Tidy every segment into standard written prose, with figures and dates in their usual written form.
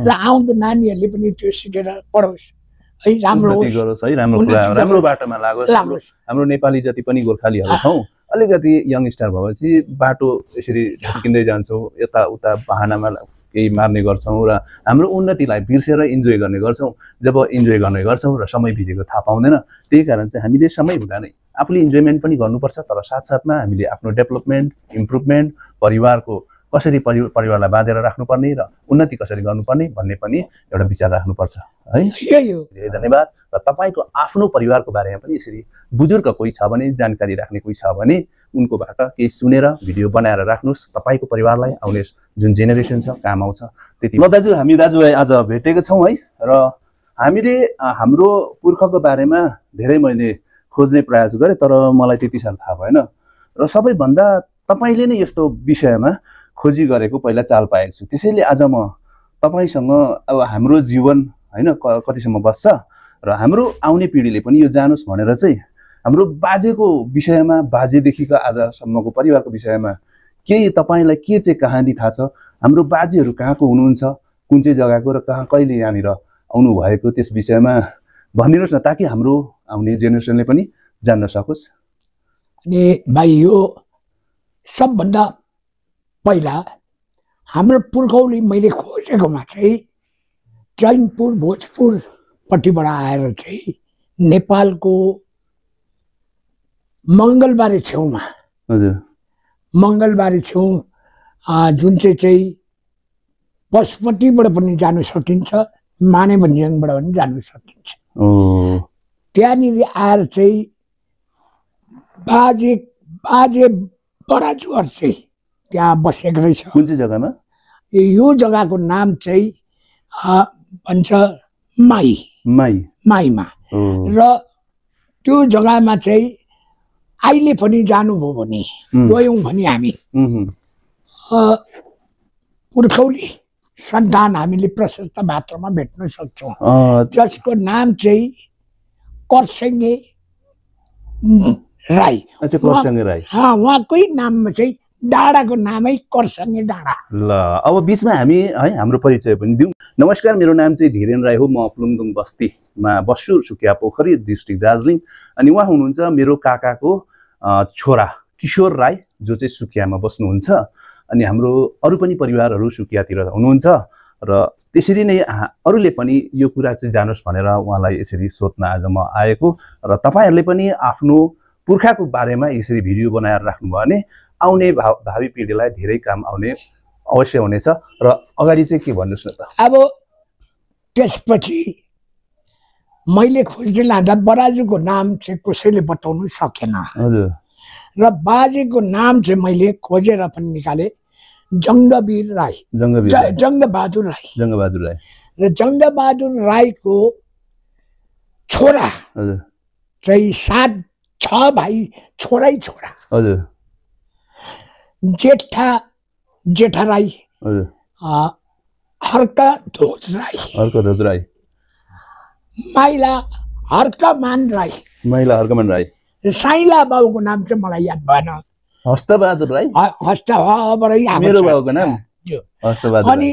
र आउँदो नानीहरूले पनि त्यो सिकेर पढोस् है, राम्रो गरोस् है, राम्रो कुरा राम्रो बाटोमा लागोस्। हाम्रो नेपाली जति पनि गोर्खालीहरू छौँ अलिकति यङ स्टार भएपछि बाटो यसरी ठिकिँदै जान्छौँ, यताउता बहानामा केही मार्ने गर्छौँ र हाम्रो उन्नतिलाई बिर्सेर इन्जोय गर्ने गर्छौँ। जब इन्जोय गर्ने गर्छौँ र समय बितेको थाहा पाउँदैन, त्यही कारण चाहिँ हामीले समय हुँदा नै आफूले इन्जोयमेन्ट पनि गर्नुपर्छ, तर साथसाथमा हामीले आफ्नो डेभलपमेन्ट, इम्प्रुभमेन्ट, परिवारको कसरी परिवारलाई बाँधेर राख्नुपर्ने र उन्नति कसरी गर्नुपर्ने भन्ने पनि एउटा विचार राख्नुपर्छ है। धेरै धन्यवाद। र तपाईँको आफ्नो परिवारको बारेमा पनि यसरी बुजुर्ग कोही छ भने, जानकारी राख्ने कोही छ भने उनकोबाट केही सुनेर भिडियो बनाएर राख्नुहोस्, तपाईँको परिवारलाई आउने जुन जेनेरेसन छ काम आउँछ त्यति। ल दाजु, हामी दाजुभाइ आज भेटेको छौँ है, र हामीले हाम्रो पुर्खाको बारेमा धेरै मैले खोज्ने प्रयास गरेँ, तर मलाई त्यति साह्रो थाहा भएन। र सबैभन्दा तपाईँले नै यस्तो विषयमा खोजी गरेको पहिला चाल पाएको छु। त्यसैले आज म तपाईँसँग अब हाम्रो जीवन होइन कतिसम्म बस्छ र हाम्रो आउने पिँढीले पनि यो जानोस् भनेर चाहिँ हाम्रो बाजेको विषयमा, बाजेदेखिको आजसम्मको परिवारको विषयमा केही तपाईँलाई के चाहिँ कहानी थाहा छ, हाम्रो बाजेहरू कहाँको हुनुहुन्छ, कुन चाहिँ जग्गाको र कहाँ कहिले यहाँनिर आउनु भएको, त्यस विषयमा भनिदिनुहोस् न, ताकि हाम्रो आउने जेनेरेसनले पनि जान्न सकोस्। अनि भाइ यो सबभन्दा पहिला हाम्रो पुर्खौली मैले खोजेकोमा चाहिँ चैनपुर भोजपुरपट्टिबाट आएर चाहिँ नेपालको मङ्गलबारे छेउमा, हजुर मङ्गलबारे छेउ जुन चाहिँ पशुपट्टिबाट पनि जानु सकिन्छ, माने भन्ज्याङबाट पनि जानु सकिन्छ। त्यहाँनिर आएर चाहिँ बाजे बराजुहरू चाहिँ त्यहाँ बसेको रहेछ। कुन चाहिँ जग्गामा? यो जग्गाको नाम चाहिँ भन्छ माईमा। र त्यो जग्गामा चाहिँ अहिले पनि जानुभयो भने, गयौँ भने हामी पुर्खौली सन्तान हामीले प्रशस्त मात्रामा भेट्न सक्छौँ, जसको नाम चाहिँ कर्सेङ्गे राई। उहाँकै नाममा चाहिँ डाँडाको नामै कर्सेङ्गे डाँडा। ल अब बिचमा हामी है हाम्रो परिचय पनि दिउँ। नमस्कार, मेरो नाम चाहिँ धीरेन राई हो। म प्लुङदुङ बस्तीमा बस्छु, सुकिया पोखरी डिस्ट्रिक्ट दार्जिलिङ। अनि उहाँ हुनुहुन्छ मेरो काकाको छोरा किशोर राई, जो चाहिँ सुकियामा बस्नुहुन्छ। अनि हाम्रो अरू पनि परिवारहरू सुकियातिर हुनुहुन्छ र त्यसरी नै अरूले पनि यो कुरा चाहिँ जानोस् भनेर उहाँलाई यसरी सोध्न आज म आएको। र तपाईँहरूले पनि आफ्नो पुर्खाको बारेमा यसरी भिडियो बनाएर राख्नुभयो भने आउने भावी पिँढीलाई धेरै काम आउने अवश्य हुनेछ। र अगाडि चाहिँ के भन्नुहोस् न त। अब त्यसपछि मैले खोज्दै लाँदा बराजुको नाम चाहिँ कसैले बताउनु सकेन। र बाजेको नाम चाहिँ मैले खोजेर पनि निकालेँ, जङ्गबहादुर राई। र जङ्गबहादुर राईको छोरा चाहिँ 6 भाइ छोरै छोरा। जेठा राई, हर्कध्वज राई, माइला हर्कमान राई, साइला बाबुको नाम चाहिँ मलाई याद भएन। हस्तबहादुर राई, मेरो बाबुको नाम हस्तबहादुर। अनि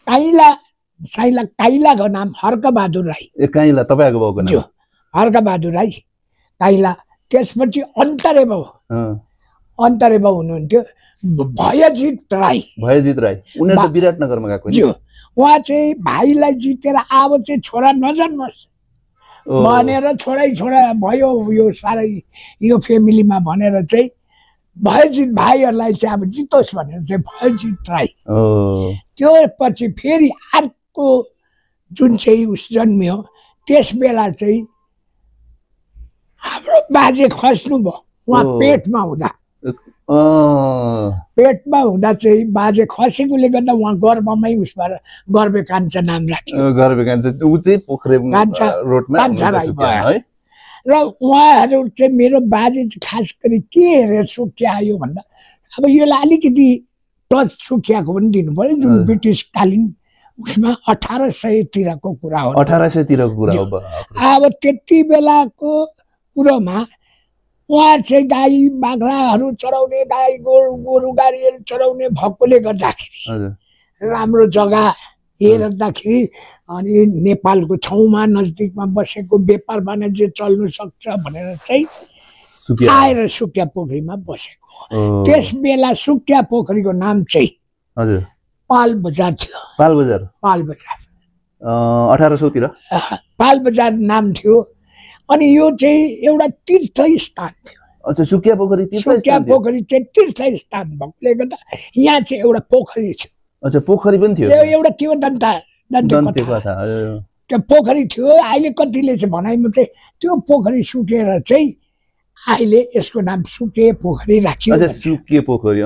काइलाको नाम हर्कबहादुर राई। काइला तपाईँको बाबुको नाम हर्कबहादुर राई, काइला। त्यसपछि अन्तरे बाबु हुनुहुन्थ्यो भयजित राई। उनीहरू त विराटनगरमा गएको नि। उहाँ चाहिँ भाइलाई जितेर अब चाहिँ छोरा नजन्मोस् भनेर छोरा भयो यो साह्रै यो फ्यामिलीमा भनेर चाहिँ भयजित भाइहरूलाई चाहिँ अब जितोस् भनेर चाहिँ भयजित राई। त्यो पछि फेरि अर्को जुन चाहिँ उस जन्मियो, त्यस बेला चाहिँ हाम्रो बाजे खस्नुभयो। उहाँ पेटमा हुँदा चाहिँ बाजे खसेकोले गर्दा उहाँ गर्भमै उसबाट गर्भे कान्छा नाम राख्यो। कान्छा राई भयो। र उहाँहरू चाहिँ मेरो बाजे चाहिँ खास गरी के हेरेर सुकिया आयो भन्दा अब यसलाई अलिकति टच सुकियाको पनि दिनु पर्यो, जुन ब्रिटिसकालीन उसमा 1800 कुरा हो। 1800 कुरा हो। अब त्यति बेलाको कुरोमा उहाँ चाहिँ गाई बाख्राहरू चराउने, गाई गोरु गाडीहरू चराउने भएकोले गर्दाखेरि राम्रो जग्गा हेर्दाखेरि अनि नेपालको छेउमा नजिकमा बसेको व्यापार वाणिज्य चल्नु सक्छ भनेर चाहिँ आएर सुकिया पोखरीमा बसेको। त्यस बेला सुकिया पोखरीको नाम चाहिँ हजुर पाल बजार थियो। पाल बजार 1800 तिर पाल बजार नाम थियो। अनि यो चाहिँ एउटा तीर्थ स्थान थियो। अच्छा सुकिया पोखरी चाहिँ तीर्थ स्थान भएकोले गर्दा यहाँ चाहिँ एउटा पोखरी थियो। अच्छा पोखरी पनि थियो। एउटा के हो दन्ते कथा त्यो पोखरी थियो। अहिले कतिले चाहिँ भनाइमा चाहिँ त्यो पोखरी सुकेर चाहिँ अहिले यसको नाम सुके पोखरी राखियो। अच्छा सुके पोखरी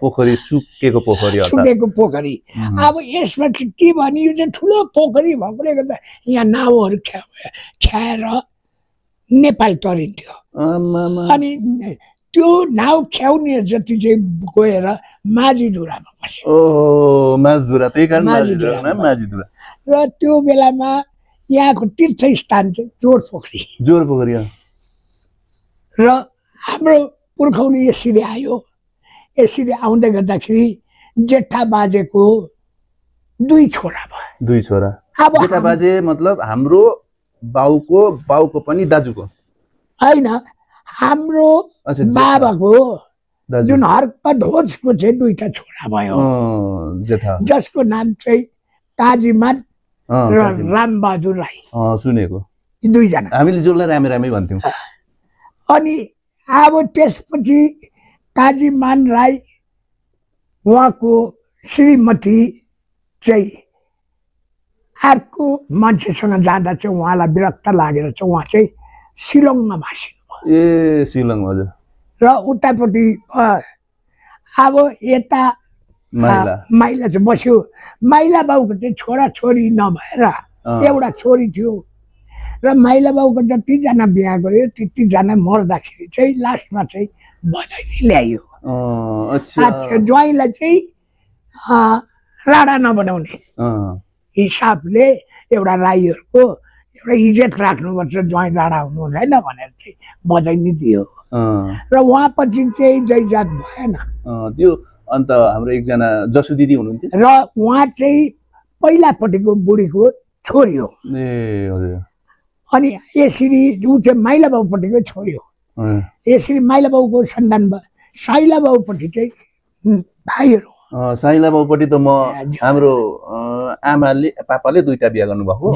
पोखरी सुकेको पोखरी सुकेको पोखरी। अब यसमा चाहिँ के भने यो चाहिँ ठुलो पोखरी भएकोले गर्दा यहाँ नाउहरू ख्याएर नेपाल तरिन्थ्यो। अनि त्यो नाउ ख्याउने जति चाहिँ गएर माझीधुरामा बस्यो। ओहो माझीधुरा त्यही कारण माझीधुरा। र त्यो बेलामा यहाँको तीर्थ स्थान चाहिँ जोर पोखरी र हाम्रो पुर्खौली यसरी आयो। यसरी आउँदै गर्दाखेरि जेठा बाजेको 2 छोरा भयो। 2 छोरा। अब जेठा बाजे मतलब हाम्रो बाउको पनि दाजुको हैन, हाम्रो बाबाको जुन हर्क ढोजको चाहिँ 2टा छोरा भयो जेठा, जसको नाम चाहिँ काजीमान र रामबहादुर राई। सुनेको 2 जना। हामीले जसलाई रामे भन्थ्यौं। अनि अब त्यसपछि काजीमान राई उहाँको श्रीमती चाहिँ अर्को मान्छेसँग जाँदा चाहिँ उहाँलाई विरक्त लागेर चाहिँ उहाँ चाहिँ शिलङमा भासिनु भयो। शिलङ हजुर। र उतापट्टि अब यता माइला चाहिँ बस्यो। माइला बाउको चाहिँ छोरा छोरी नभएर एउटा छोरी थियो र माइला बाउको जतिजना बिहा गर्यो त्यतिजना मर्दाखेरि चाहिँ लास्टमा चाहिँ बधाई ल्याइयो। ज्वाइँलाई चाहिँ राणा नबनाउने हिसाबले एउटा राईहरूको एउटा इज्जत राख्नुपर्छ, ज्वाइँ राणा हुनु हुँदैन भनेर चाहिँ बधाई नि दियो। र उहाँ पछि चाहिँ जयजात भएन त्यो। अन्त हाम्रो एकजना जसु दिदी हुनुहुन्थ्यो र उहाँ चाहिँ पहिलापट्टिको बुढीको छोरी हो। अनि यसरी ऊ चाहिँ माइला बाउपट्टिको छोरी हो। यसरी माइला बाउको सन्तान भयो। साइला बाउपट्टि चाहिँ भाइहरू। साइला बाउपट्टि त म हाम्रो आमाले पापाले 2टा बिहा गर्नुभएको।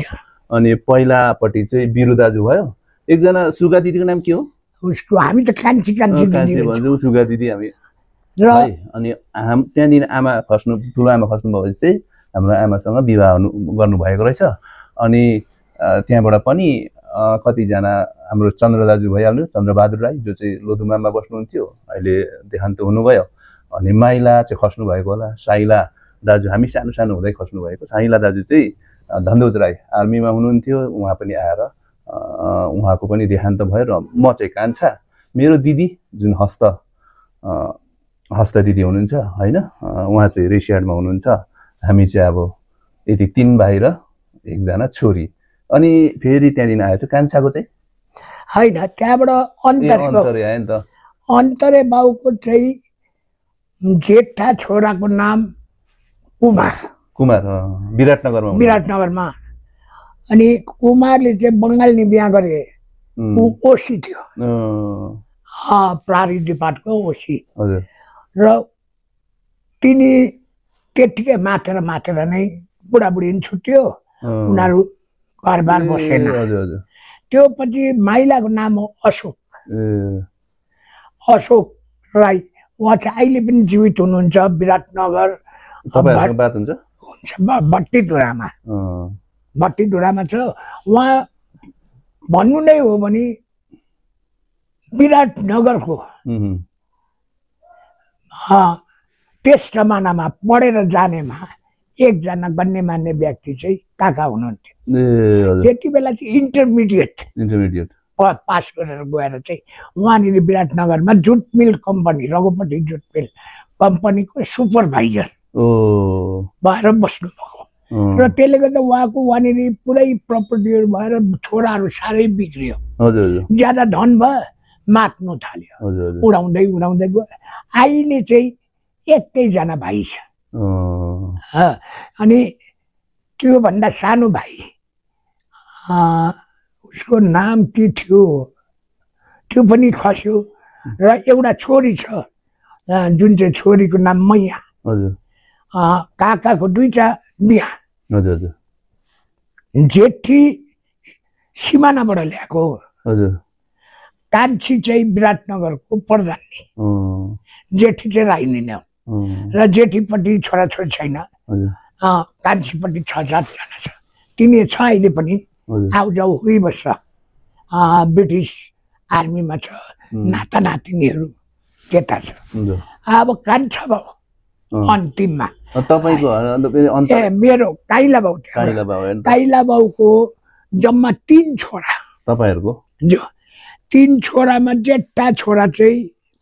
अनि पहिलापट्टि चाहिँ बिरु दाजु भयो। एकजना सुगा दिदीको नाम के हो? उसको हामी त कान्छी भन्छौँ सुगा दिदी हामी। र अनि त्यहाँदेखि आमा खस्नु ठुलो आमा खस्नु भएपछि चाहिँ हाम्रो आमासँग विवाह गर्नुभएको रहेछ। अनि त्यहाँबाट पनि कतिजना हाम्रो चन्द्र दाजु भइहाल्नु, चन्द्रबहादुर राई जो चाहिँ लोधुमामा बस्नुहुन्थ्यो, अहिले देहान्त हुनुभयो। अनि माइला चाहिँ खस्नु भएको होला। साइला दाजु हामी सानो सानो हुँदै खस्नु भएको। साइला दाजु चाहिँ धन्दोज राई आर्मीमा हुनुहुन्थ्यो, उहाँ पनि आएर उहाँको पनि देहान्त भयो। र म चाहिँ कान्छा, मेरो दिदी जुन हस्त दिदी हुनुहुन्छ होइन, उहाँ चाहिँ रिसियार्डमा हुनुहुन्छ। हामी चाहिँ अब यति 3 भाइ र एकजना छोरी। अनि फेरि त्यहाँदेखि आयो कान्छाको चाहिँ होइन, त्यहाँबाट अन्तरे बाउको चाहिँ जेठा छोराको नाम कुमार विराटनगरमा। अनि कुमारले चाहिँ बङ्गाली बिहा गरे। ऊ ओसी थियो, प्रहरी डिपार्टको ओसी। र तिनी त्यतिकै माथेर नै बुढाबुढी छुट्यो, उनीहरू घरबार बसेन। त्यो पछि माइलाको नाम हो अशोक राई। उहाँ चाहिँ अहिले पनि जीवित हुनुहुन्छ विराटनगर भट्टीधुरामा छ। उहाँ भन्नु नै हो भने विराटनगरको त्यस जमानामा पढेर जानेमा एकजना गण्यमान्य व्यक्ति चाहिँ काका हुनुहुन्थ्यो। त्यति बेला चाहिँ इन्टरमिडिएट पास गरेर गएर चाहिँ उहाँनिर विराटनगरमा जुट मिल कम्पनी, रघुपति जुट मिल कम्पनीको सुपरभाइजर भएर बस्नुभएको। र त्यसले गर्दा उहाँको वहाँनिर पुरै प्रपर्टीहरू भएर छोराहरू साह्रै बिग्रियो। ज्यादा धन भयो, मात्नु थाल्यो, उडाउँदै गयो। अहिले चाहिँ एकैजना भाइ छ। अनि त्योभन्दा सानो भाइ उसको नाम के थियो त्यो पनि खस्यो र एउटा छोरी छ जुन चाहिँ छोरीको नाम मैया काकाको 2टा बिहा जेठी सिमानाबाट ल्याएको कान्छी चाहिँ विराटनगरको प्रधान जेठी चाहिँ राई नै हो र जेठीपट्टि छोराछोरी छैन कान्छीपट्टि 6-7 जना छ तिनी छ अहिले पनि आउजाउ हुइबस्छ ब्रिटिस आर्मीमा छ नाता नातिनीहरू केटा छ अब कान्छा भाउ अन्तिममा मेरो काइला भाउ काइला भाउको जम्मा 3 छोरा तपाईहरुको जो 3 छोरामा जेठा छोरा चाहिँ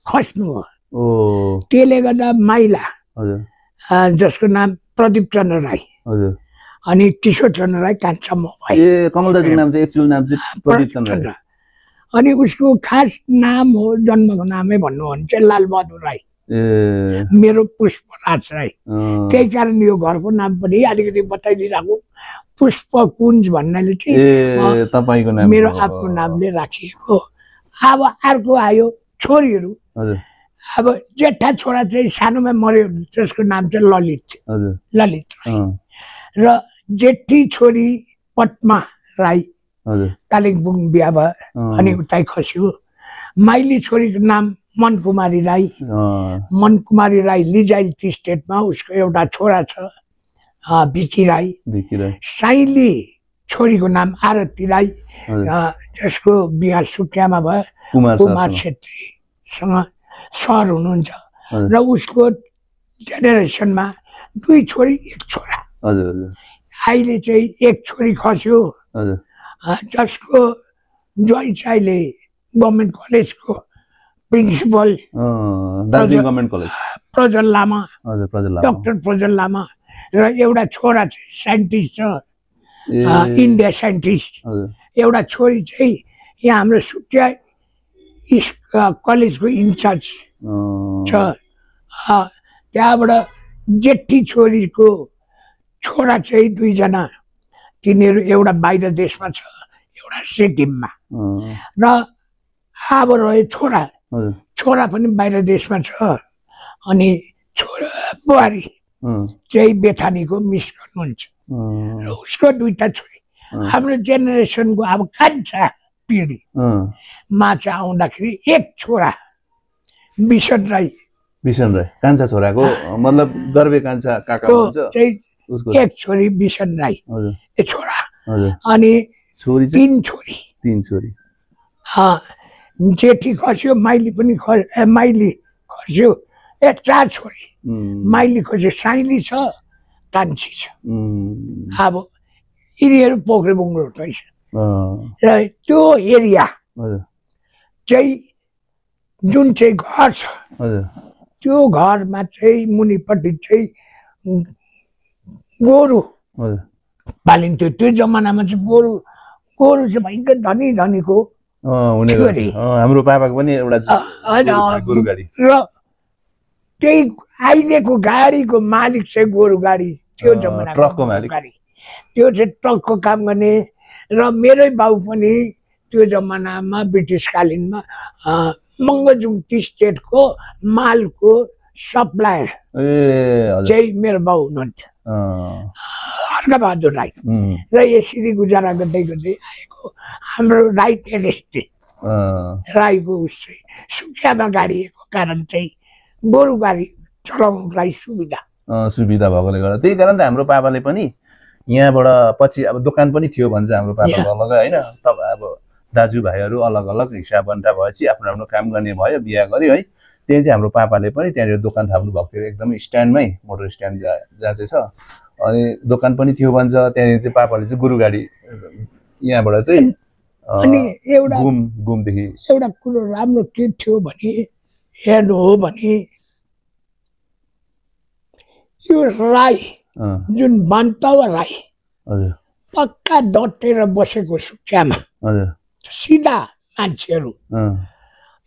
खस्नु हो त्यसले गर्दा माइला जसको नाम प्रदीप चन्द्र राई अनि किशोर चन्द्र राई कान्छा म भए कमल दाजुको नाम चाहिँ एक्चुअल नाम चाहिँ प्रदीप चन्द्र राई अनि उसको खास नाम हो जन्मको नामै भन्नु हो भने चाहिँ लालबहादुर राई मेरो पुष्पराज राई त्यही कारण यो घरको नाम पनि अलिकति बताइदिरहेको पुष्पकुञ्ज भन्नाले चाहिँ तपाईको नाम मेरो आफ्नो नामले राखिएको अब अर्को आयो छोरीहरू अब जेठा छोरा चाहिँ सानोमा मर्यो त्यसको नाम चाहिँ ललित राई र जेठी छोरी पद्मा राई कालिम्पोङ बिहा भयो अनि उतै खस्यो माइली छोरीको नाम मनकुमारी राई लिजाइल टी स्टेटमा उसको एउटा छोरा छ भिकी राई साइली छोरीको नाम आरती राई जसको बिहा सुकियामा भयो कुमार छेत्रीसँग सर हुनुहुन्छ र उसको जेनेरेसनमा 2 छोरी 1 छोरा अहिले चाहिँ 1 छोरी खस्यो जसको ज्वाइँ चाहिँ अहिले गभर्मेन्ट कलेजको प्रिन्सिपल प्रजल लामा डाक्टर प्रजल लामा र एउटा छोरा चाहिँ साइन्टिस्ट छ इन्डिया साइन्टिस्ट एउटा छोरी चाहिँ यहाँ हाम्रो सुकिया कलेजको इन्चार्ज छ त्यहाँबाट जेठी छोरीको छोरा चाहिँ 2 जना तिनीहरू एउटा बाहिर देशमा छ एउटा सिक्किममा र अब रह्यो छोरा पनि बाहिर देशमा छ अनि छोरा बुहारी चाहिँ बेथानीको मिस गर्नुहुन्छ र उसको 2टा छोरी हाम्रो जेनेरेसनको अब कान्छा पिँढीमा चाहिँ आउँदाखेरि 1 छोरा बिसन राई कान्छा छोराको मतलब गर्वे कान्छा काका हुन्छ चाहिँ 1 छोरी बिसन राई छोरा अनि छोरी 3 छोरी जेठी खस्यो माइली पनि माइली खस्यो 4 छोरी माइली खस्यो साइली छ कान्छी छ अब यिनीहरू पोखरेबुङ रोड रहेछ र त्यो एरिया चाहिँ जुन चाहिँ घर छ त्यो घरमा चाहिँ मुनिपट्टि चाहिँ गोरु पालिन्थ्यो त्यो जमानामा चाहिँ गोरु चाहिँ भयङ्कर धनीको हाम्रो पापाको पनि एउटा गोरु गाडी र त्यही अहिलेको गाडीको मालिक चाहिँ गोरु गाडी त्यो जमानाको ट्रकको मालिक गाडी त्यो चाहिँ ट्रकको काम गर्ने र मेरै बाउ पनि त्यो जमानामा ब्रिटिसकालीनमा मङ्गजुङ टी स्टेटको मालको सप्लायर चाहिँ मेरो बाउ हुनुहुन्थ्यो हर्कबहादुर राई र यसरी गुजारा गर्दै आएको हाम्रो राइट एनेस्टी राईको उस चाहिँ सुकियामा गाडिएको कारण चाहिँ गोरु गाडी चलाउनुलाई सुविधा भएकोले गर्दा त्यही कारण त हाम्रो पापाले पनि यहाँबाट पछि अब दोकान पनि थियो भन्छ हाम्रो पापाको अलग होइन तब अब दाजुभाइहरू अलग अलग हिसाब बन्टा भएपछि आफ्नो आफ्नो काम गर्ने भयो बिहा गर्यो है त्यही चाहिँ हाम्रो पापाले पनि त्यहाँनिर दोकान थाप्नु भएको थियो एकदमै स्ट्यान्डमै मोटर स्ट्यान्ड जहाँ चाहिँ छ अनि दोकान पनि थियो भन्छ त्यहाँनिर चाहिँ पापाले चाहिँ गोरु गाडी यहाँबाट चाहिँ अनि एउटा घुमदेखि एउटा कुरो राम्रो के थियो भने हेर्नु हो भने यो राई जुन बान्तवा राई पक्का डटेर बसेको सुकियामा सिधा मान्छेहरू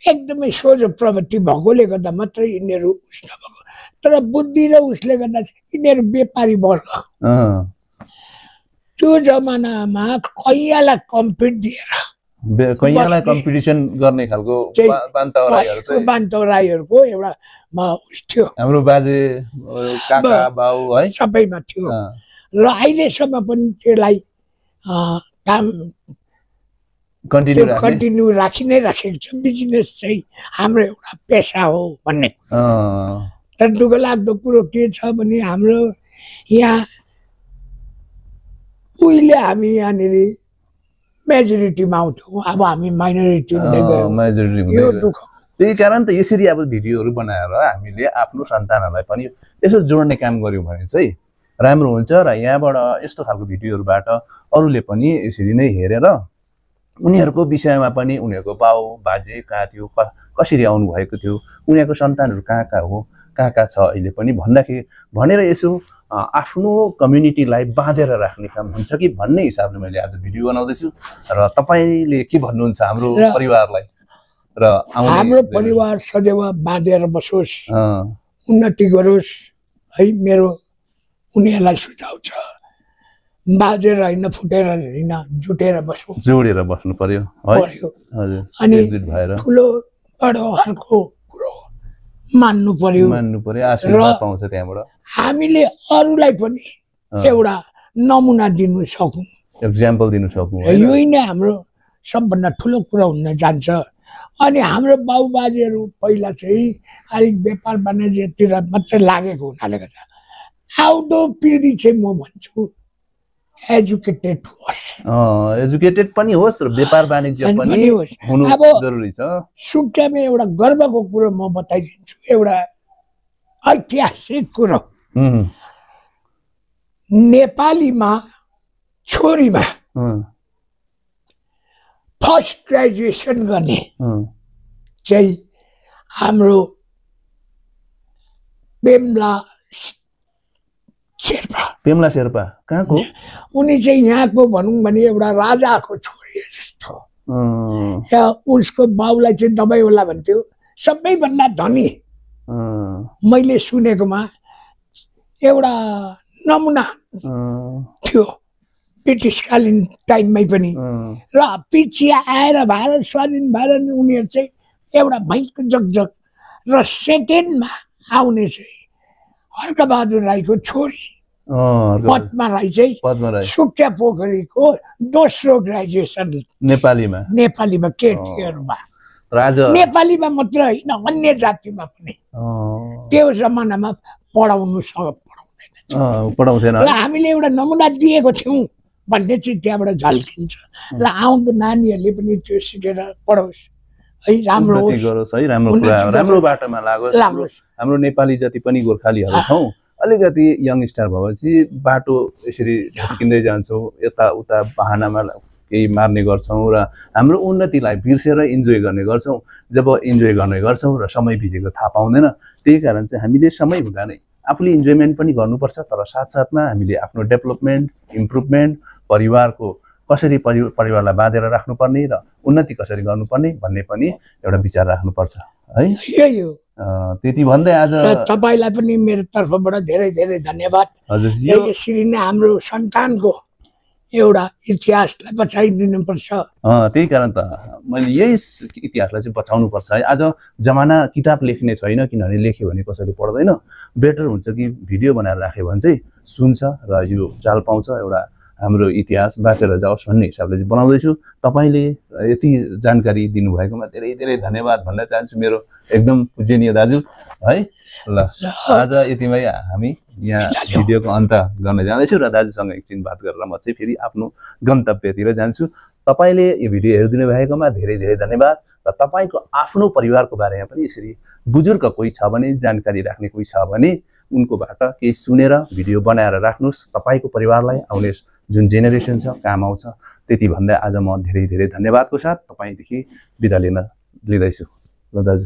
एकदमै सोझो प्रवृत्ति भएकोले गर्दा मात्रै यिनीहरू उस नभएको तर बुद्धि र उसले गर्दा यिनीहरू व्यापारी वर्ग त्यो जमानामा कैयालाई कम्पिट दिएर कैयालाई कम्पिटिसन गर्ने खालको बान्तवराईहरु चाहिँ बान्तवराईहरुको एउटा उस थियो हाम्रो बाजे काका बाउ है सबैमा थियो र अहिलेसम्म पनि त्यसलाई काम कन्टिन्यू राखि नै राखेको छ बिजनेस चाहिँ हाम्रो एउटा पेसा हो भन्ने तर दुःखलाग्दो कुरो के छ भने हाम्रो यहाँ उहिले हामी यहाँनिर मेजोरिटीमा आउँथ्यौँ अब हामी माइनोरिटी हुँदै गयौँ यो दुःख त्यही कारण त यसरी अब भिडियोहरू बनाएर हामीले आफ्नो सन्तानहरूलाई पनि यसो जोड्ने काम गर्यौँ भने चाहिँ राम्रो हुन्छ र यहाँबाट यस्तो खालको भिडियोहरूबाट अरूले पनि यसरी नै हेरेर उनीहरूको विषयमा पनि उनीहरूको बाउ बाजे कहाँ थियो कसरी आउनु भएको थियो उनीहरूको सन्तानहरू कहाँ कहाँ हो कहाँ कहाँ छ अहिले पनि भन्दाखेरि भनेर यसो आफ्नो कम्युनिटीलाई बाँधेर राख्ने काम हुन्छ कि भन्ने हिसाबले मैले आज भिडियो बनाउँदैछु र तपाईले के भन्नुहुन्छ हाम्रो परिवारलाई र हाम्रो परिवार सदैव बाँधेर बसोस् उन्नति गरोस् है मेरो उनीहरूलाई सुझाव छ बाजेर हैन फुटेर हैन जुटेर बस्नु जोडेर बस्नु पर्यो है हजुर अनि ठुलो बडोहरुको कुरो मान्नु पर्यो आशीर्वाद पाउँछ त्यहाँबाट हामीले अरूलाई पनि एउटा नमुना दिनु सकौं एक्जाम्पल दिनु सकौं यही नै हाम्रो सबभन्दा ठुलो कुरा हुन जान्छ अनि हाम्रो बाउबाजेहरु पहिला चाहिँ अलिक व्यापार वाणिज्यतिर मात्र लागेको हुनाले गर्दा आउँदो पिढी चाहिँ म भन्छु एजुकेटेड होस् एजुकेटेड पनि होस् र व्यापार वाणिज्य पनि हुनु जरुरी छ सुक्यामा एउटा गर्वको कुरो म बताइदिन्छु एउटा ऐतिहासिक कुरो नेपालीमा छोरीमा फर्स्ट ग्रेजुएसन गर्ने चाहिँ हाम्रो पेम्ला शेर्पा कहाँको उनी चाहिँ यहाँको भनौँ भने एउटा राजाको छोरी जस्तो या उसको बाउलाई चाहिँ दबाईवाला भन्थ्यो सबैभन्दा धनी मैले सुनेकोमा एउटा नमुना थियो ब्रिटिसकालीन टाइममै पनि र पछि आएर भारत स्वाधीन भएर नि उनीहरू चाहिँ एउटा भैँको जगजग र सेकेन्डमा आउने चाहिँ हर्कबहादुर राईको छोरी पद्मा राई चाहिँ सुक्या पोखरीको दोस्रो ग्रेजुएसन नेपालीमा केटीहरूमा नेपालीमा मात्र होइन अन्य जातिमा पनि त्यो जमानामा पढाउँदैन र हामीले एउटा नमुना दिएको थियौँ भन्ने चाहिँ त्यहाँबाट झल्किन्छ र आउँदो नानीहरूले पनि त्यो सिकेर पढोस् है राम्रो गरोस् है राम्रो बाटोमा लागोस् हाम्रो नेपाली जति पनि गोर्खालीहरू छौँ अलिकति यङ स्टार भएपछि बाटो यसरी झर्किँदै जान्छौँ यताउता बहानामा केही मार्ने गर्छौँ र हाम्रो उन्नतिलाई बिर्सेर इन्जोय गर्ने गर्छौँ जब इन्जोय गर्ने गर्छौँ र समय बितेको थाहा पाउँदैन त्यही कारण चाहिँ हामीले समय हुँदा नै आफूले इन्जोयमेन्ट पनि गर्नुपर्छ तर साथसाथमा हामीले आफ्नो डेभलपमेन्ट इम्प्रुभमेन्ट परिवारको कसरी परिवारलाई बाँधेर राख्नुपर्ने र उन्नति कसरी गर्नुपर्ने भन्ने पनि एउटा विचार राख्नुपर्छ है यही हो त्यति भन्दै आज तपाईलाई पनि मेरो तर्फबाट धेरै धेरै धन्यवाद हजुर यसरी नै हाम्रो सन्तानको एउटा इतिहासलाई बचाइदिनु पर्छ त्यही कारण त मैले यही इतिहासलाई चाहिँ बचाउनु पर्छ है आज जमाना किताब लेख्ने छैन किनभने लेख्यो भने कसैले पढ्दैन बेटर हुन्छ कि भिडियो बनाएर राख्यो भने चाहिँ सुन्छ र यो चाल पाउँछ एउटा हाम्रो इतिहास बाँचेर जाओस् भन्ने हिसाबले चाहिँ बनाउँदैछु तपाईले यति जानकारी दिनुभएकोमा धेरै धेरै धन्यवाद भन्न चाहन्छु मेरो एकदम पूजनीय दाजु है ल आज यतिमै हामी यहाँ भिडियोको अन्त गर्न जाँदैछु र दाजुसँग एकछिन बात गरेर म चाहिँ फेरि आफ्नो गन्तव्यतिर जान्छु तपाईले यो भिडियो हेरिदिनु भएकोमा धेरै धेरै धन्यवाद र तपाईको आफ्नो परिवारको बारेमा पनि यसरी बुजुर्ग कोही छ भने जानकारी राख्ने कोही छ भने उनकोबाट केही सुनेर भिडियो बनाएर राख्नुस् तपाईको परिवारलाई आउने जुन जेनेरेसन छ काम आउँछ त्यति भन्दै आज म धेरै धेरै धन्यवादको साथ तपाईदेखि बिदा लिँदैछु ल दाजु